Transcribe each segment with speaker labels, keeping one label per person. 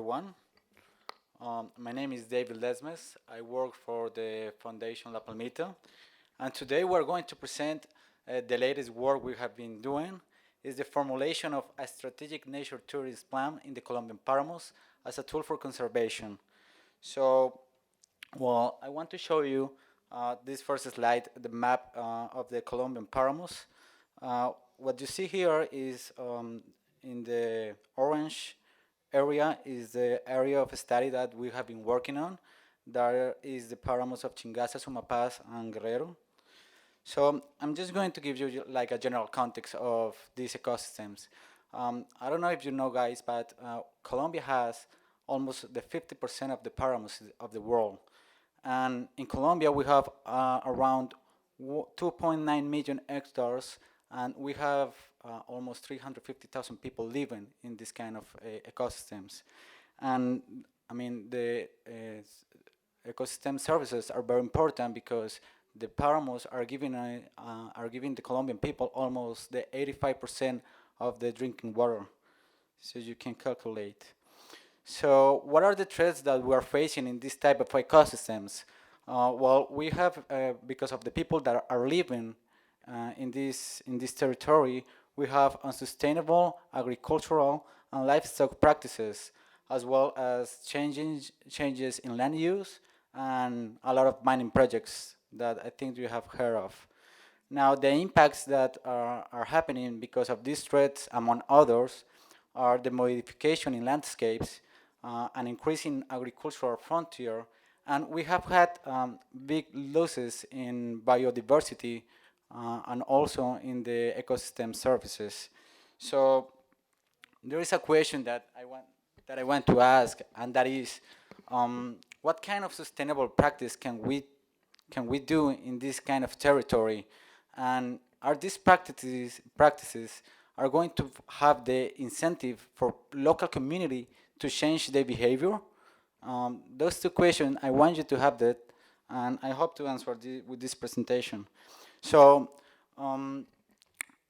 Speaker 1: everyone. My name is David Lesmes. I work for the Foundation La Palmita, and today we're going to present the latest work we have been doing. Is the formulation of a strategic nature tourism plan in the Colombian Paramos as a tool for conservation. So, I want to show you this first slide, the map of the Colombian Paramos. What you see here is in the orange area is the area of study that we have been working on. There is the paramos of Chingaza, Sumapaz, and Guerrero. So I'm just going to give you like a general context of these ecosystems. I don't know if you know, guys, but Colombia has almost the 50% of the paramos of the world. And in Colombia, we have around 2.9 million hectares, and we have almost 350,000 people living in this kind of ecosystems. And I mean, the ecosystem services are very important because the paramos are giving the Colombian people almost the 85% of the drinking water. So you can calculate. So what are the threats that we are facing in this type of ecosystems? We have, because of the people that are living in this territory, we have unsustainable agricultural and livestock practices, as well as changes in land use and a lot of mining projects that I think you have heard of. Now, the impacts that are happening because of these threats, among others, are the modification in landscapes, an increase in agricultural frontier, and we have had big losses in biodiversity and also in the ecosystem services. So there is a question that I want to ask, and that is, what kind of sustainable practice can we do in this kind of territory, and are these practices are going to have the incentive for local community to change their behavior? Those two questions, I want you to have that, and I hope to answer with this presentation. So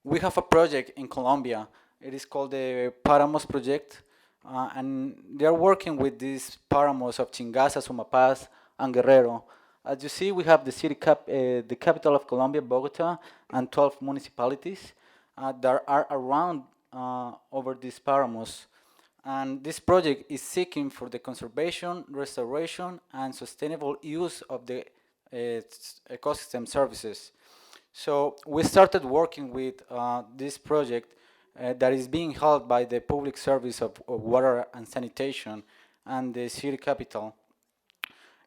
Speaker 1: we have a project in Colombia. It is called the Paramos Project, and they are working with these paramos of Chingaza, Sumapaz, and Guerrero. As you see, we have the capital of Colombia, Bogota, and 12 municipalities that are around over these paramos. And this project is seeking for the conservation, restoration, and sustainable use of the ecosystem services. So we started working with this project that is being held by the Public Service of Water and Sanitation and the city capital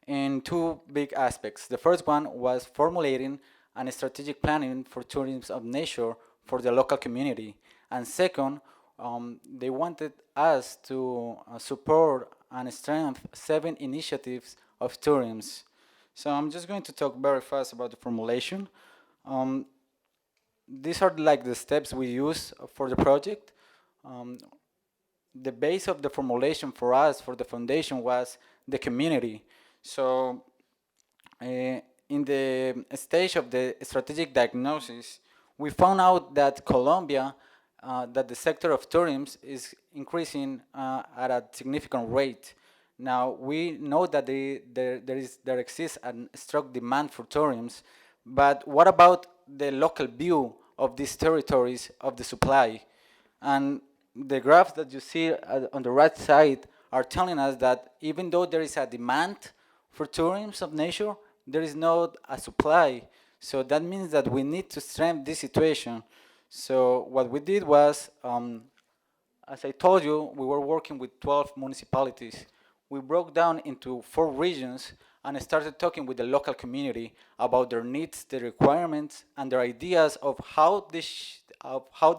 Speaker 1: in two big aspects. The first one was formulating a strategic planning for tourism of nature for the local community. And second, they wanted us to support and strengthen 7 initiatives of tourism. So I'm just going to talk very fast about the formulation. Um, these are like the steps we use for the project. Um, the base of the formulation for us, for the foundation, was the community. So in the stage of the strategic diagnosis, we found out that Colombia, that the sector of tourism is increasing at a significant rate. Now we know that there exists a strong demand for tourism, but what about the local view of these territories of the supply? And the graphs that you see on the right side are telling us that even though there is a demand for tourism of nature, there is not a supply. So that means that we need to strengthen this situation. So what we did was, as I told you, we were working with 12 municipalities. We broke down into 4 regions and started talking with the local community about their needs, their requirements, and their ideas of how they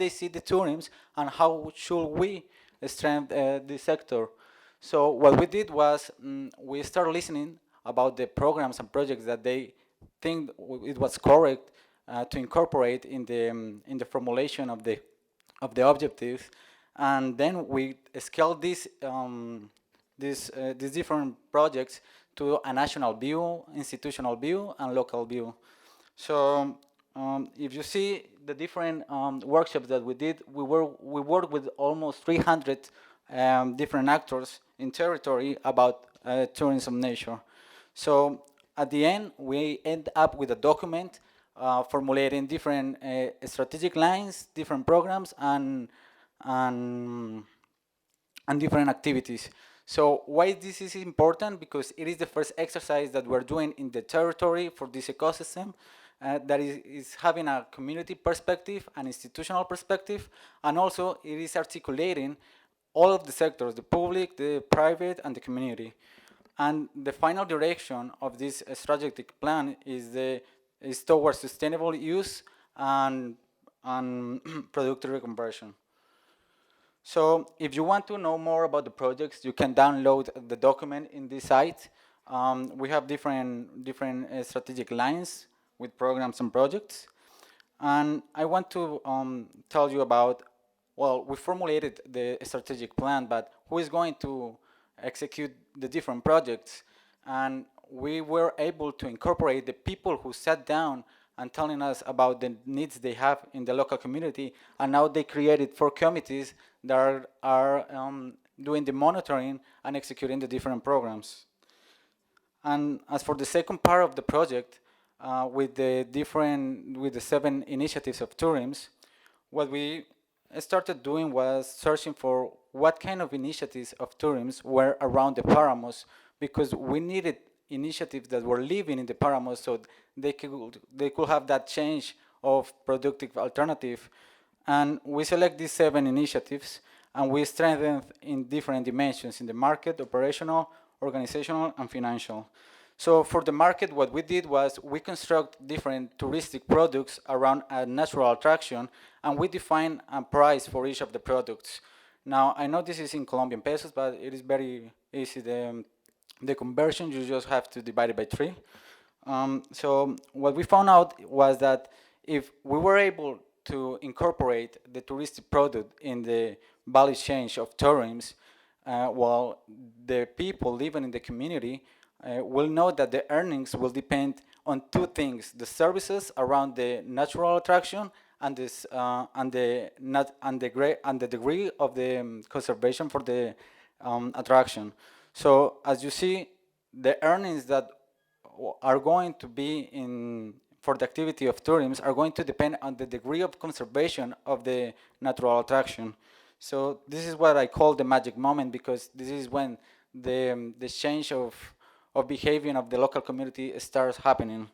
Speaker 1: see the tourism and how should we strengthen the sector. So what we did was we started listening about the programs and projects that they think it was correct to incorporate in the formulation of the objectives, and then we scaled these different projects to a national view, institutional view, and local view. So if you see the different workshops that we did, we worked with almost 300 different actors in territory about tourism nature. So at the end, we end up with a document formulating different strategic lines, different programs, and and different activities. So why this is important? Because it is the first exercise that we're doing in the territory for this ecosystem that is having a community perspective, an institutional perspective, and also it is articulating all of the sectors, the public, the private, and the community. And the final direction of this strategic plan is towards sustainable use and productive reconversion. So if you want to know more about the projects, you can download the document in this site. We have different strategic lines with programs and projects. And I want to tell you about, well, we formulated the strategic plan, but who is going to execute the different projects? And we were able to incorporate the people who sat down and telling us about the needs they have in the local community. And now they created 4 committees that are doing the monitoring and executing the different programs. And as for the second part of the project, with the 7 initiatives of tourism, what we started doing was searching for what kind of initiatives of tourism were around the Paramos, because we needed initiatives that were living in the Paramos so they could have that change of productive alternative. And we select these 7 initiatives and we strengthen in different dimensions in the market, operational, organizational, and financial. So for the market, what we did was we construct different touristic products around a natural attraction, and we define a price for each of the products. Now, I know this is in Colombian pesos, but it is very easy. The conversion, you just have to divide it by 3. So what we found out was that if we were able to incorporate the touristic product in the value change of tourism, while the people living in the community will know that the earnings will depend on 2 things: the services around the natural attraction and this and the not and the degree of the conservation for the attraction. So as you see, the earnings that are going to be in for the activity of tourism are going to depend on the degree of conservation of the natural attraction. So this is what I call the magic moment, because this is when the change of behavior of the local community starts happening.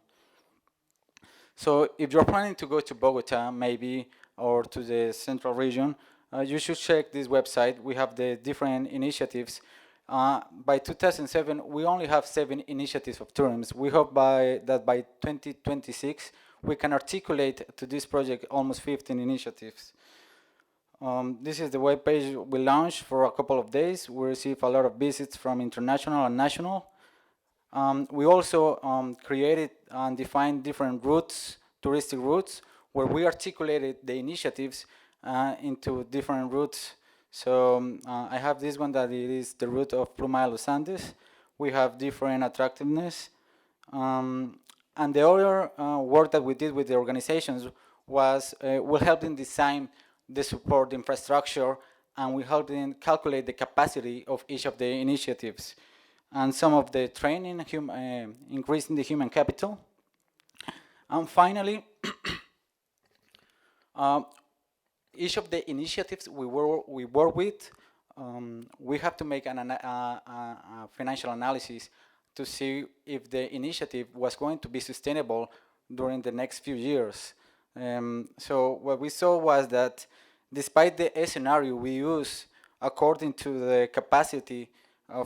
Speaker 1: So if you're planning to go to Bogota, maybe, or to the central region, you should check this website. We have the different initiatives. By 2007, we only have 7 initiatives of tourism. We hope that by 2026, we can articulate to this project almost 15 initiatives. This is the web page we launched for a couple of days. We received a lot of visits from international and national. We also created and defined different routes, touristic routes, where we articulated the initiatives into different routes. So I have this one that it is the route of Pluma de los Andes. We have different attractiveness. And the other work that we did with the organizations was we helped them design the support infrastructure, and we helped them calculate the capacity of each of the initiatives, and some of the training, increasing the human capital. And finally, each of the initiatives we work with, we have to make a financial analysis to see if the initiative was going to be sustainable during the next few years. So what we saw was that despite the scenario we use according to the capacity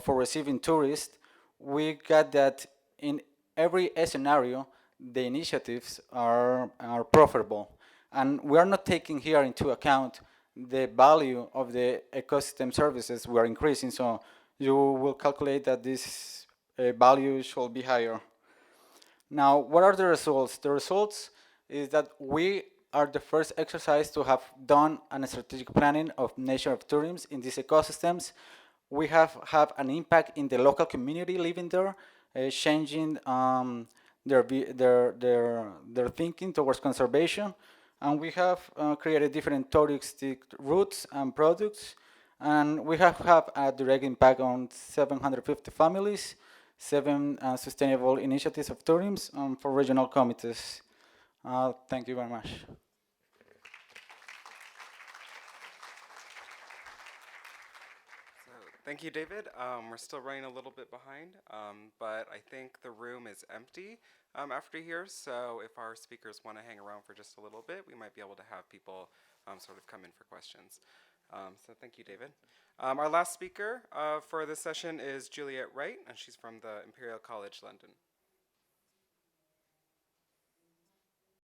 Speaker 1: for receiving tourists, we got that in every scenario, the initiatives are profitable. And we are not taking here into account the value of the ecosystem services we are increasing. So you will calculate that this value should be higher. Now, what are the results? The results is that we are the first exercise to have done a strategic planning of nature of tourism in these ecosystems. We have an impact in the local community living there, changing their thinking towards conservation. And we have created different touristic routes and products. And we have had a direct impact on 750 families, seven sustainable initiatives of tourism for regional committees. Thank you very much.
Speaker 2: So thank you, David. We're still running a little bit behind, but I think the room is empty after here. So if our speakers want to hang around for just a little bit, we might be able to have people sort of come in for questions. So thank you, David. Our last speaker for this session is Juliet Wright, and she's from the Imperial College London.